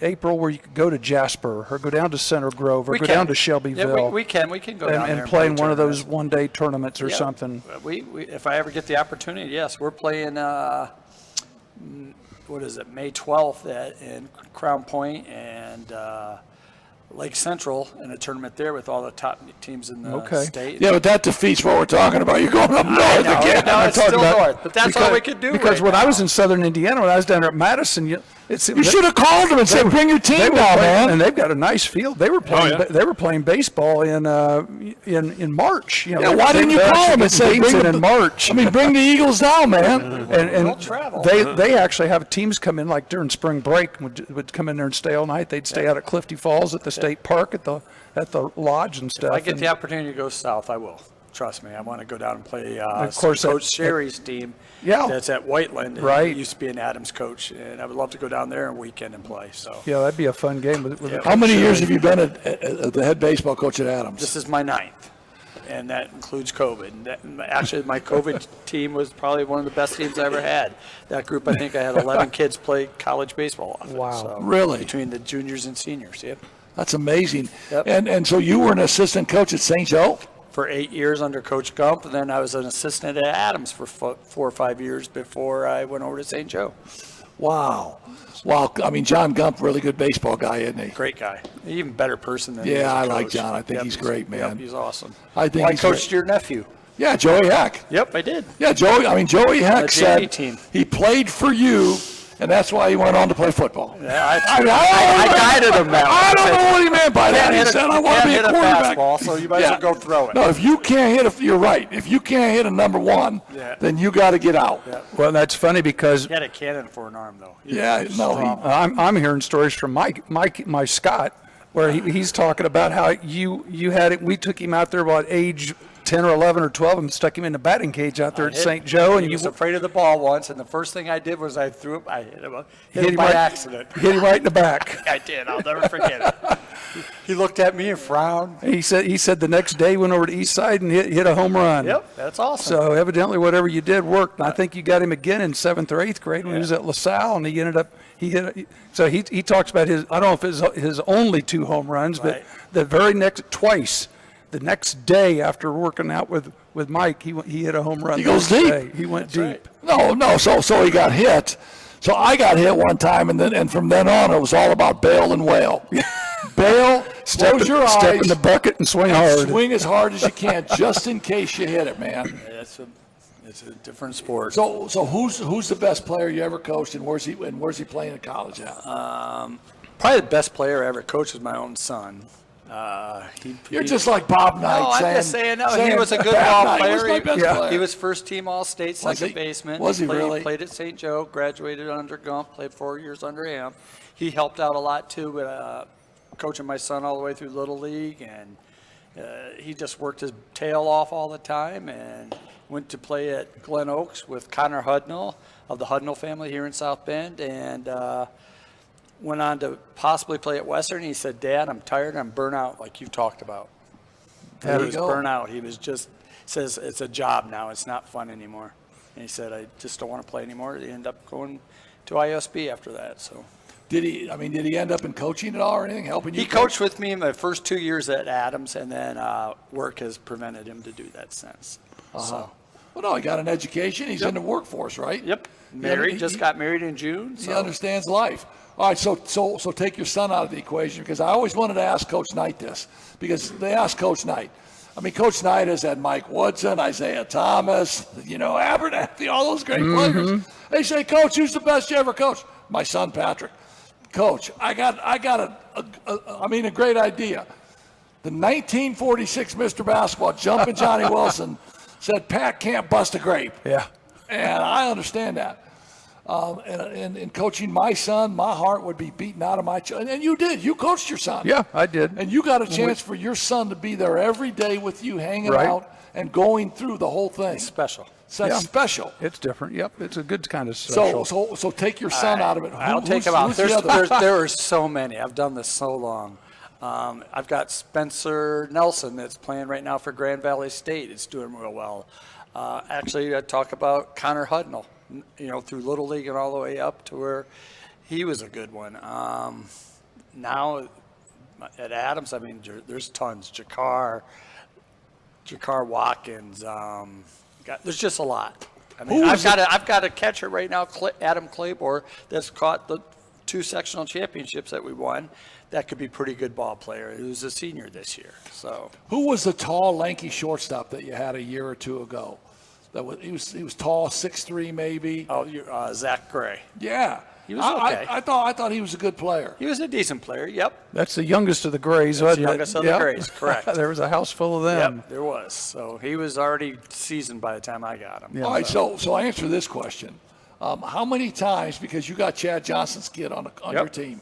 April where you could go to Jasper or go down to Center Grove or We go can. down to Shelbyville Yeah, we can go down there and play in play one of those tournaments. one-day tournaments or Yeah. something? We if I ever get the opportunity, yes, we're playing. What is it? May 12th in Crown Point and Lake Central in a tournament there with all the top teams in the Okay. state. Yeah, but that defeats what we're talking about. You're going up north No, again. no, it's talking still about- north, but that's all we could do. Because right when I now. was in Southern Indiana, when I was down there at Madison, you should have called them and said, "Bring your They team were down, playing- man." And they've got a nice field. They were playing. yeah. They were playing baseball in March. You know, Yeah, why didn't you they were call them actually and say, getting games "Bring in the- March"? I mean, bring the Eagles down, man. and We'll travel. they actually have teams come in like during spring break would come in there and stay all night. They'd stay out at Clifty Falls at the state park at the lodge and stuff. If I get And- the opportunity to go south, I will. Trust me, I want to go down and play Of course, Coach Sherry's team. Yeah. That's at Whiteland. and Right. He used to be an Adams coach, and I would love to go down there and weekend and play. So yeah, that'd be a fun game. With How many years have you been the head baseball coach at Adams? this is my 9th, and that includes COVID. Actually, my COVID team was probably one of the best teams I ever had. That group, I think I had 11 kids play college baseball off it. Wow. So, Really? Between the juniors and seniors, yep. That's amazing. Yep. And so you were an assistant coach at St. Joe? For 8 years under Coach Gump, and then I was an assistant at Adams for 4 or 5 years before I went over to St. Joe. Wow. I mean, John Gump, really good baseball guy, isn't he? Great guy. Even better person than he Yeah, is a I like coach. John. I think he's great, man. Yep, he's awesome. I think Well, I he's coached great. your nephew. Yeah, Joey Heck. Yep, I did. Yeah, Joey Heck JV said team. he played for you, and that's why he went on to play football. Yeah, I guided him that way. I don't know what he meant by that. He said, I want to be a quarterback. Fastball, so you might as well go throw it. No, if you can't you're right. If you can't hit a number one, then you got to get out. Yeah. Well, that's funny because He had a cannon for an arm, though. I'm hearing stories from my Scott, where he's talking about how you had it. We took him out there about age 10 or 11 or 12 and stuck him in the batting cage out there at St. Joe. And he was afraid of the ball once, and the first thing I did was I threw it. I hit him by right, accident. Hit him right in the back. I did. I'll never forget it. He looked at me and frowned. He said the next day went over to East Side and hit a home run. Yep, that's awesome. So evidently whatever you did worked. And I think you got him again in 7th or 8th grade when he was at LaSalle, and he ended up he talks about his, I don't know if his only 2 home runs, but the very the next day after working out with Mike, he hit a home run. He goes deep. Day. He went deep. Right. No. So he got hit. So I got hit one time, and from then on, it was all about bail and wail. Bail, close your eyes, step in the bucket and swing hard. Swing as hard as you can, just in case you hit it, man. It's a different sport. So who's the best player you ever coached, and where's he playing in college at? Probably the best player I ever coached is my own son. You're just like Bob Knight. No, I'm just saying, he was a good ball player. He was first team All-State, second baseman. Was he really? He played at St. Joe, graduated under Gump, played 4 years under him. He helped out a lot, too, with coaching my son all the way through Little League, and he just worked his tail off all the time and went to play at Glen Oaks with Connor Hudnall of the Hudnall family here in South Bend, and went on to possibly play at Western. He said, Dad, I'm tired. I'm burnt out, like you've talked about. He was burnt out. He was just says it's a job now. It's not fun anymore. And he said, I just don't want to play anymore. He ended up going to ISB after that. So did he end up in coaching at all or anything, helping you? He coached with me in my first 2 years at Adams, and then work has prevented him to do that since. So. Well, no, he got an education. He's in the workforce, right? Yep. Married. Just got married in June. So. He understands life. All right, so take your son out of the equation, because I always wanted to ask Coach Knight this, because they asked Coach Knight. I mean, Coach Knight has had Mike Woodson, Isaiah Thomas, Abernathy, all those great players. They say, Coach, who's the best you ever coached? My son, Patrick. Coach, I got a great idea. The 1946 Mr. Basketball, Jumpin' Johnny Wilson, said Pat can't bust a grape. Yeah. And I understand that. And in coaching my son, my heart would be beaten out of my chest. And you did. You coached your son. Yeah, I did. And you got a chance for your son to be there every day with you, hanging out and going through the whole thing. It's special. So that's special. It's different. Yep, it's a good kind of special. So take your son out of it. I'll take him out. There are so many. I've done this so long. I've got Spencer Nelson that's playing right now for Grand Valley State. It's doing real well. Actually, I talk about Connor Hudnall, through Little League and all the way up to where he was a good one. Now at Adams, there's tons. Jakar Watkins. There's just a lot. I've got a catcher right now, Adam Claybor, that's caught the 2 sectional championships that we won. That could be a pretty good ball player. He was a senior this year. So who was the tall, lanky shortstop that you had a year or two ago? He was tall, 6'3", maybe. Oh, Zach Gray. Yeah, he was okay. I thought he was a good player. He was a decent player. Yep. That's the youngest of the Grays, wasn't it? The youngest of the Grays, correct. There was a house full of them. Yep, there was. So he was already seasoned by the time I got him. Yeah. All right, so answer this question: how many times, because you got Chad Johnson's kid on your team?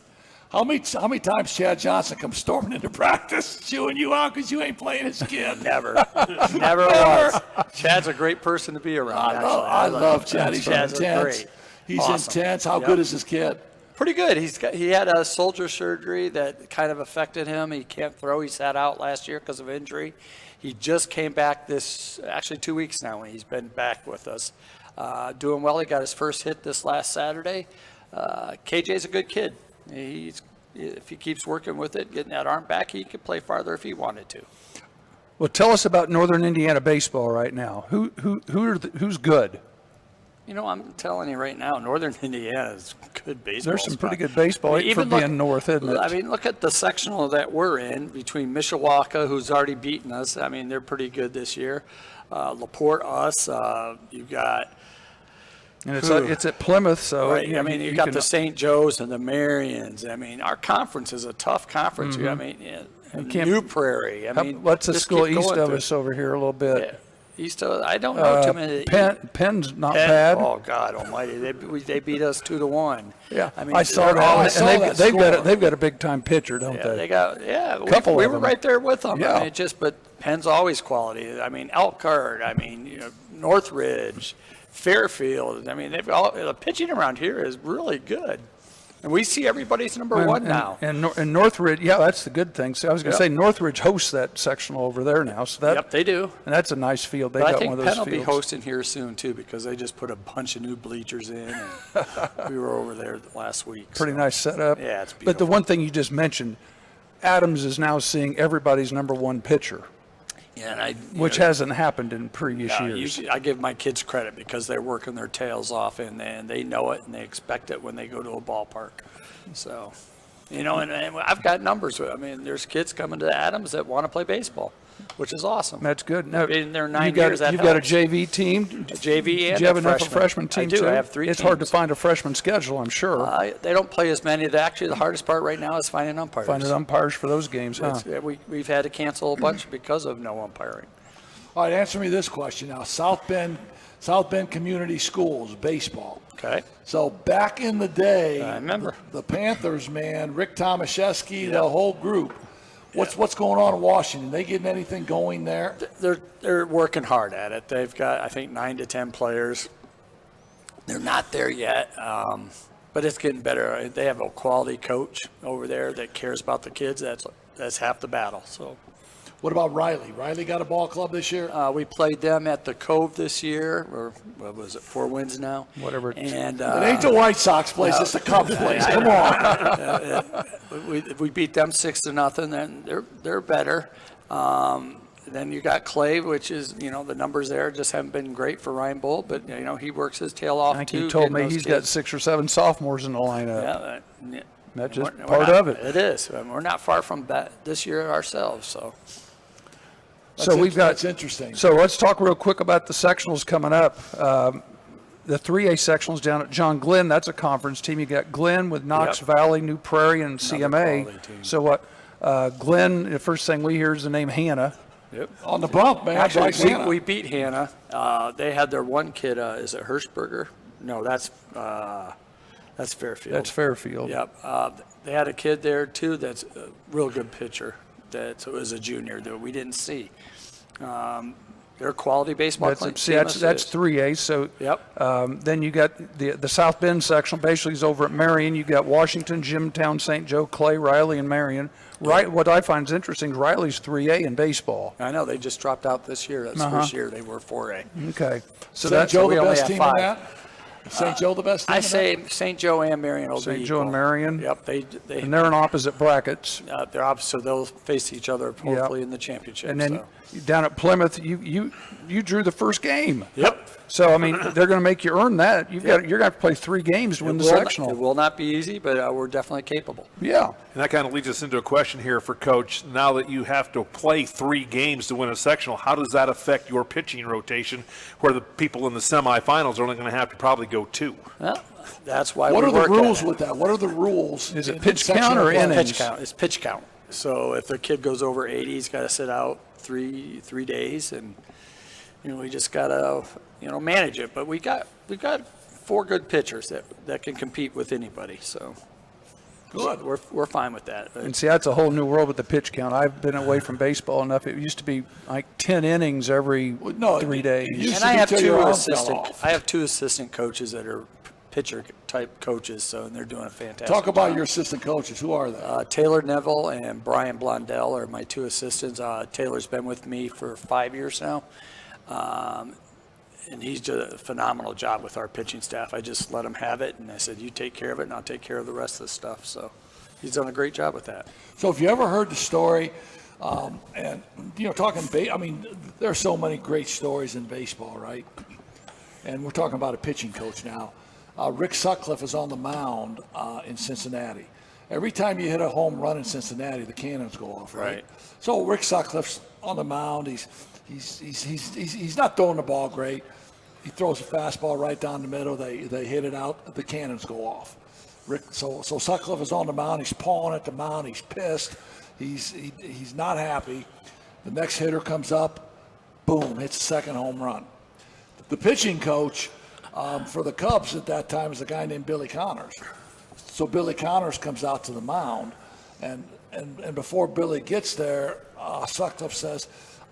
How many times Chad Johnson comes storming into practice, chewing you out because you ain't playing his kid? Never was. Chad's a great person to be around. I love Chad. He's Chad's intense. He's awesome. intense. How good is his kid? Pretty good. He had a shoulder surgery that kind of affected him. He can't throw. He sat out last year because of injury. He just came back 2 weeks now when he's been back with us. Doing well. He got his first hit this last Saturday. KJ's a good kid. If he keeps working with it, getting that arm back, he could play farther if he wanted to. Well, tell us about Northern Indiana baseball right now. Who's good I'm telling you right now, Northern Indiana is good baseball. There's some spot. pretty good baseball for being north, isn't it? I mean, look at the sectional that we're in between Mishawaka, who's already beaten us. I mean, they're pretty good this year. LaPorte, us. You've got. And it's at Plymouth, so right. I mean, you got the St. Joe's and the Marions. I mean, our conference is a tough conference. I mean, New Prairie. What's the school east of us over here a little bit? Yeah. East of, I don't know too many. Penn's not bad. Oh God Almighty! They beat us 2-1. Yeah, I mean, I saw that. And they've got a big time pitcher, don't they? They got we were right there with them. Yeah. I mean, but Penn's always quality. I mean, Elkhart. I mean, Northridge, Fairfield. I mean, the pitching around here is really good. And we see everybody's number one now. And Northridge, that's the good thing. So I was going to say Northridge hosts that sectional over there now. So yep, they do. And that's a nice field. They but got I think one of those Penn will fields. be hosting here soon too, because they just put a bunch of new bleachers in. And we were over there last week. Pretty nice setup. Yeah, it's beautiful. But the one thing you just mentioned, Adams is now seeing everybody's number one pitcher. Yeah, which hasn't happened in previous years. Usually I give my kids credit because they're working their tails off and they know it and they expect it when they go to a ballpark. So, and I've got numbers. I mean, there's kids coming to Adams that want to play baseball, which is awesome. That's good. Now, in their 9 years, you've got a JV team. JV and do you have enough freshman team? I do. Too? I have 3 It's teams. hard to find a freshman schedule, I'm sure. They don't play as many. Actually, the hardest part right now is finding umpires. Finding umpires for those games, huh? We've had to cancel a bunch because of no umpiring. All right, answer me this question now. South Bend Community Schools, baseball. Okay. So back in the day, I remember. the Panthers, man, Rick Tomaszewski, the whole group. What's going on in Washington? They getting anything going there? They're working hard at it. They've got, I think, 9 to 10 players. They're not there yet, but it's getting better. They have a quality coach over there that cares about the kids. That's half the battle. So. What about Riley? Riley got a ball club this year? We played them at the Cove this year, or what was it, 4 wins now? Whatever. And it ain't the White Sox place, it's the Cubs place. Come on. We beat them 6-0, and they're better. Then you got Clay, which is, the numbers there just haven't been great for Ryan Bull, but, he works his tail off, I think too. he told me he's got 6 or 7 sophomores in the lineup. Yeah, that's just part of it. It is. We're not far from that this year ourselves, so. That's interesting. So let's talk real quick about the sectionals coming up. The 3A sectionals down at John Glenn, that's a conference team. You got Glenn with Knox Valley, New Prairie, and CMA. So what? Glenn, the first thing we hear is the name Hannah. Yep. On the bump, man. Actually, we beat Hannah. They had their one kid. Is it Hirschberger? No, that's Fairfield. That's Fairfield. Yep. They had a kid there too. That's a real good pitcher. That was a junior that we didn't see. They're a quality baseball team. That's 3A. So then you got the South Bend sectional basically is over at Marion. You got Washington, Jimtown, St. Joe, Clay, Riley, and Marion. Right. What I find is interesting, Riley's 3A in baseball. I know they just dropped out this year. That's the first year they were 4A. Okay. So that's Joe the best team in that? St. Joe the best team? I say St. Joe and Marion will be St. Joe and Marion? Yep. And they're in opposite brackets. They're opposite, so they'll face each other hopefully in the championship. And then down at Plymouth, you drew the first game. Yep. So, I mean, they're going to make you earn that. You're going to have to play 3 games to win the sectional. It will not be easy, but we're definitely capable. Yeah. And that kind of leads us into a question here for Coach. Now that you have to play 3 games to win a sectional, how does that affect your pitching rotation where the people in the semifinals are only going to have to probably go 2? Well, that's why What we are the work rules at with that? What are the rules? Is it pitch count or innings? Pitch count. It's pitch count. So if the kid goes over 80, he's got to sit out three days, and we just got to manage it. But we got 4 good pitchers that can compete with anybody. So good. We're fine with that. And see, that's a whole new world with the pitch count. I've been away from baseball enough. It used to be like 10 innings every 3 days. And I have 2 assistant coaches that are pitcher type coaches, and they're doing a fantastic Talk about job. Your assistant coaches. Who are they? Taylor Neville and Brian Blondell are my 2 assistants. Taylor's been with me for 5 years now, and he's done a phenomenal job with our pitching staff. I just let him have it, and I said, you take care of it, and I'll take care of the rest of the stuff. So he's done a great job with that. So if you ever heard the story, and talking, there are so many great stories in baseball, right? and we're talking about a pitching coach now. Rick Sutcliffe is on the mound in Cincinnati. Every time you hit a home run in Cincinnati, the cannons go off, right? So Rick Sutcliffe's on the mound. He's not throwing the ball great. He throws a fastball right down the middle. They hit it out. The cannons go off. So Sutcliffe is on the mound. He's pawing at the mound. He's pissed. He's not happy. The next hitter comes up, boom, hits the second home run. The pitching coach for the Cubs at that time is a guy named Billy Connors. So Billy Connors comes out to the mound, and before Billy gets there, Sutcliffe says,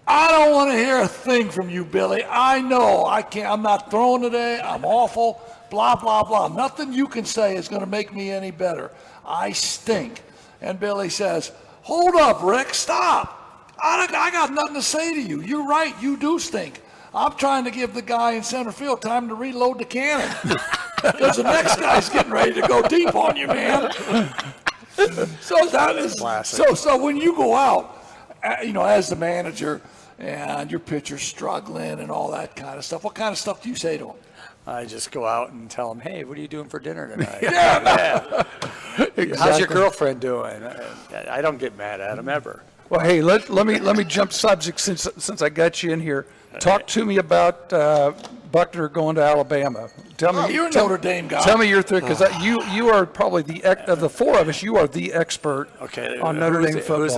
"I don't want to hear a thing from you, Billy. I know I can't. I'm not throwing today. I'm awful. Blah blah blah. Nothing you can say is going to make me any better. I stink." And Billy says, "Hold up, Rick. Stop. I got nothing to say to you. You're right. You do stink. I'm trying to give the guy in center field time to reload the cannon because the next guy's getting ready to go deep on you, man." So that is classic. So when you go out, as the manager and your pitcher's struggling and all that kind of stuff, what kind of stuff do you say to him? I just go out and tell him, "Hey, what are you doing for dinner tonight?" Yeah. Exactly. How's your girlfriend doing? I don't get mad at him ever. Well, hey, let me jump subject since I got you in here. Talk to me about Buckner going to Alabama. Tell me, you're a Notre Dame guy. Tell me your thing, because you are probably of the four of us. You are the expert on Notre Dame football. Who's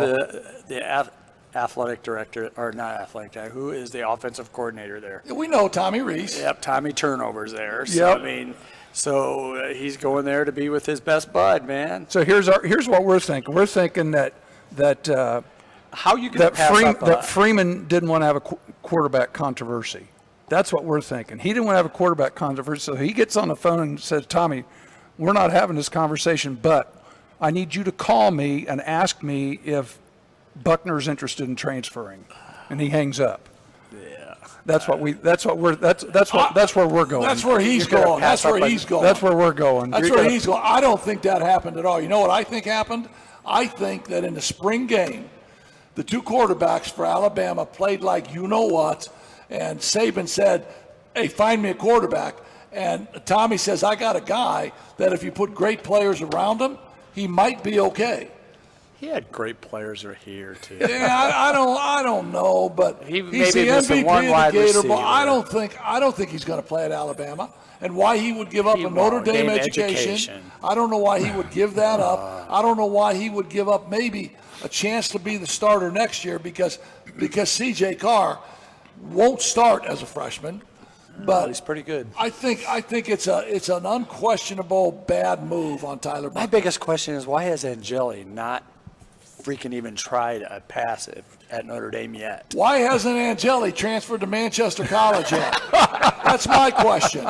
the athletic director, or not athletic director? Who is the offensive coordinator there? We know Tommy Rees. Yep, Tommy Turnover's there. So Yep. So he's going there to be with his best bud, man. So here's what we're thinking. We're thinking that how you can that Freeman didn't want to have a quarterback controversy. That's what we're thinking. He didn't want to have a quarterback controversy, so he gets on the phone and says, "Tommy, we're not having this conversation, but I need you to call me and ask me if Buckner's interested in transferring." And he hangs up. Yeah. That's where we're going. That's where he's going. That's where he's going. That's where we're going. That's where he's going. I don't think that happened at all. You know what I think happened? I think that in the spring game, the two quarterbacks for Alabama played like you know what, and Saban said, "Hey, find me a quarterback." And Tommy says, "I got a guy that if you put great players around him, he might be okay." He had great players here too. Yeah, I don't know, but he's the MVP of the Gator Bowl. I don't think he's going to play at Alabama. And why he would give up a Notre Dame education, I don't know why he would give that up. I don't know why he would give up maybe a chance to be the starter next year because C.J. Carr won't start as a freshman. But he's pretty good. I think it's an unquestionable bad move on Tyler Buckner. My biggest question is, why has Angeli not freaking even tried a pass at Notre Dame yet? Why hasn't Angeli transferred to Manchester College yet? That's my question.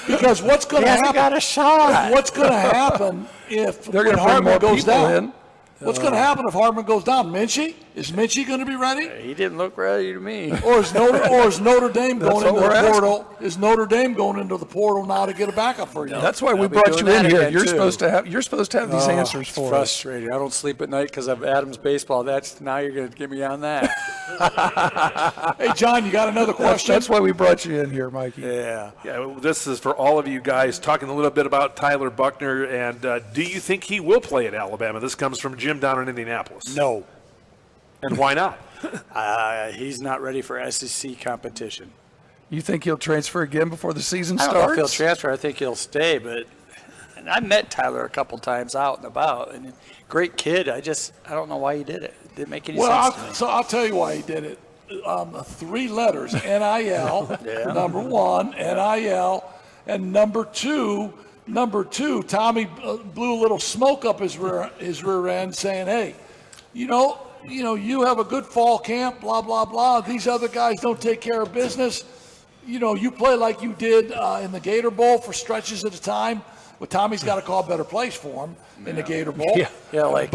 Because what's going to happen? He hasn't got a shot. What's going to happen if Hartman goes down? What's going to happen if Hartman goes down? Minchie? Is Minchie going to be ready? He didn't look ready to me. Or is Notre Dame going into the portal? Is Notre Dame going into the portal now to get a backup for you? That's why we brought you in here. You're supposed to have these answers for us. Frustrating. I don't sleep at night because of Adams baseball. Now you're going to get me on that. Hey, John, you got another question? That's why we brought you in here, Mikey. Yeah. This is for all of you guys, talking a little bit about Tyler Buckner, and do you think he will play at Alabama? This comes from Jim down in Indianapolis. No. And why not? He's not ready for SEC competition. You think he'll transfer again before the season starts? I don't know if he'll transfer. I think he'll stay. But I met Tyler a couple times out and about, and great kid. I don't know why he did it. It didn't make any sense to me. So I'll tell you why he did it. 3 letters, NIL. Number 1, NIL, and number two, Tommy blew a little smoke up his rear end, saying, "Hey, you have a good fall camp, blah, blah, blah. These other guys don't take care of business. You play like you did in the Gator Bowl for stretches at a time. Well, Tommy's got to call a better place for him in the Gator Bowl." Yeah, what?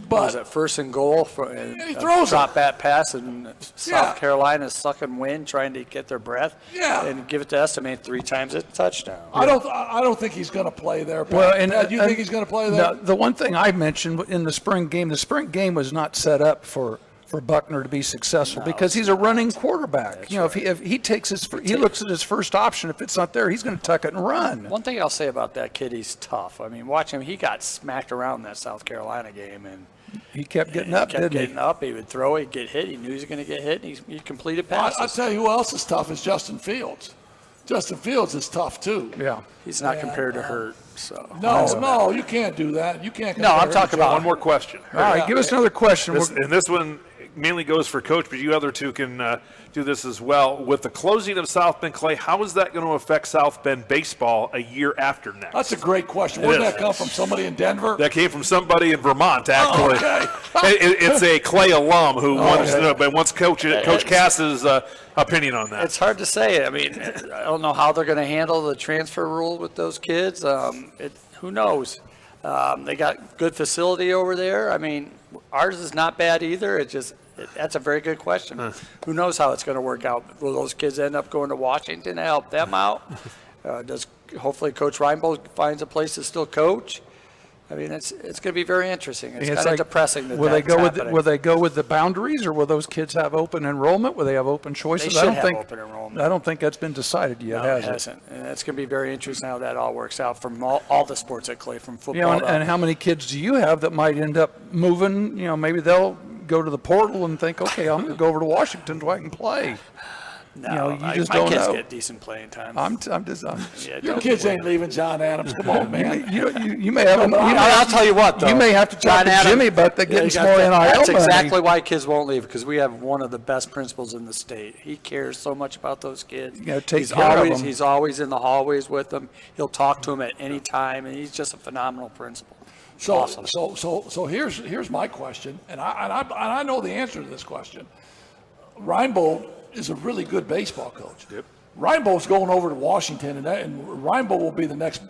But was it 1st and goal for he throws drop that pass, and South Carolina's sucking wind trying to get their breath. Yeah. And give it to estimate 3 times a touchdown. I don't think he's going to play there. Well, do you think he's going to play there? The one thing I mentioned in the spring game was not set up for for Buckner to be successful because he's a running quarterback. If he takes he looks at his first option. If it's not there, he's going to tuck it and run. One thing I'll say about that kid, he's tough. I mean, watch him. He got smacked around in that South Carolina game, and he kept getting up, didn't he? Getting up. He would throw. He'd get hit. He knew he was going to get hit, and he completed passes. I'll tell you who else is tough is Justin Fields. Justin Fields is tough too. Yeah, he's not compared to Hurt. So no, you can't do that. You can't. No, I'm talking about one more question. All right, give us another question. And this one mainly goes for Coach, but you other two can do this as well. With the closing of South Bend Clay, how is that going to affect South Bend baseball a year after next? That's a great question. Where did that come from? Somebody in Denver? That came from somebody in Vermont, actually. Okay. It's a Clay alum who wants to know, but wants Coach Cass's opinion on that. It's hard to say. I mean, I don't know how they're going to handle the transfer rule with those kids. Who knows? They got good facility over there. I mean, ours is not bad either. That's a very good question. Who knows how it's going to work out? Will those kids end up going to Washington to help them out? Hopefully Coach Reinbold finds a place to still coach? I mean, it's going to be very interesting. It's kind of depressing that will that's happening. Will they go with the boundaries, or will those kids have open enrollment? Will they have open choices? They should have open enrollment. I don't think that's been decided yet, No, it hasn't. And it's going to be very interesting how that all works out from all the sports at Clay, from football. And how many kids do you have that might end up moving? Maybe they'll go to the portal and think, okay, I'm going to go over to Washington so I can play. No, you just my don't kids know. Get decent playing time. Your kids ain't leaving John Adams. Come on, man. You may have. I'll tell you what, though. You may have to talk to Jimmy, but they're getting some more NIL money. That's exactly why kids won't leave, because we have one of the best principals in the state. He cares so much about those kids. You gotta take care of them. He's always in the hallways with them. He'll talk to them at any time, and he's just a phenomenal principal. Awesome. So here's my question, and I know the answer to this question. Reinbold is a really good baseball coach. Yep. Reinbold's going over to Washington, and Reinbold will be the next.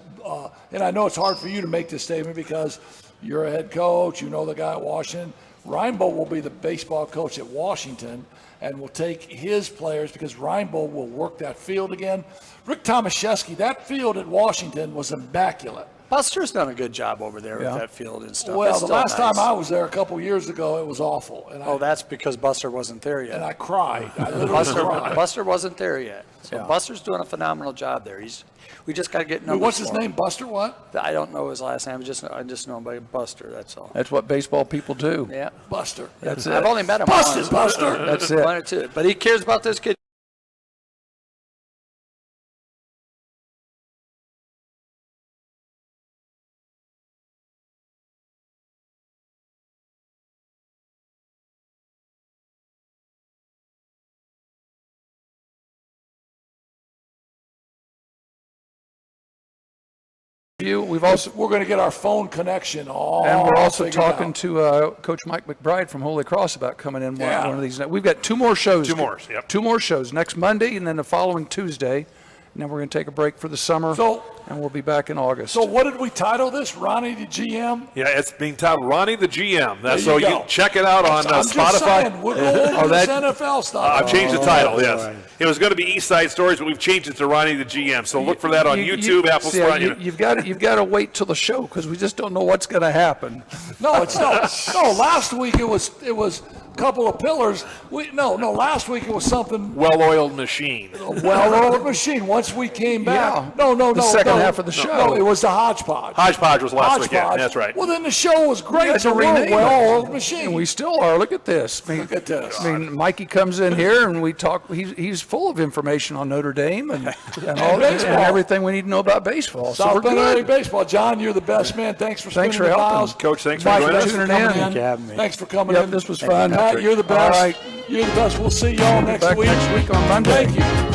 And I know it's hard for you to make this statement because you're a head coach. You know the guy at Washington. Reinbold will be the baseball coach at Washington, and will take his players because Reinbold will work that field again. Rick Tomaszewski, that field at Washington was immaculate. Buster's done a good job over there with that field and stuff. Well, the last time I was there a couple years ago, it was awful. And that's because Buster wasn't there yet. And I cried. I literally cried. Buster wasn't there yet. So Buster's doing a phenomenal job there. We just got to get numbers. What's his name? Buster what? I don't know his last name. I just know him by Buster. That's all. That's what baseball people do. Yeah, Buster. That's it. I've only met him Buster. That's it. One or two. But he cares about this kid. We're going to get our phone connection all. And we're also talking to Coach Mike McBride from Holy Cross about coming in one of these. We've got two more shows. Two more shows next Monday and then the following Tuesday. And then we're going to take a break for the summer, and we'll be back in August. So what did we title this? Ronnie the GM? Yeah, it's being titled Ronnie the GM. You can check it out on I'm Spotify. Just saying, we'll go over this NFL stuff. I've changed the title, yes. Right. It was going to be East Side Stories, but we've changed it to Ronnie the GM. So look for that on YouTube, Apple Store. You've got to wait till the show because we just don't know what's going to happen. No, it's not. No, last week it was a couple of pillars. Last week it was something. Well-oiled machine. A well-oiled machine. Once we came back. No. The second half of the show. No, it was the hodgepodge. Hodgepodge was last week. Yeah, that's right. Well, then the show was great. It's a well-oiled machine. And we still are. Look at this. Look at this. I mean, Mikey comes in here and we talk. He's full of information on Notre Dame and all and everything we need to know about baseball. South Bend area baseball. John, you're the best man. Thanks for spending the miles. Coach, thanks for tuning in. Thanks for coming in. This was fun. Pat, you're the best. All right. You're the best. We'll see y'all next week. Next week on Monday. Thank you.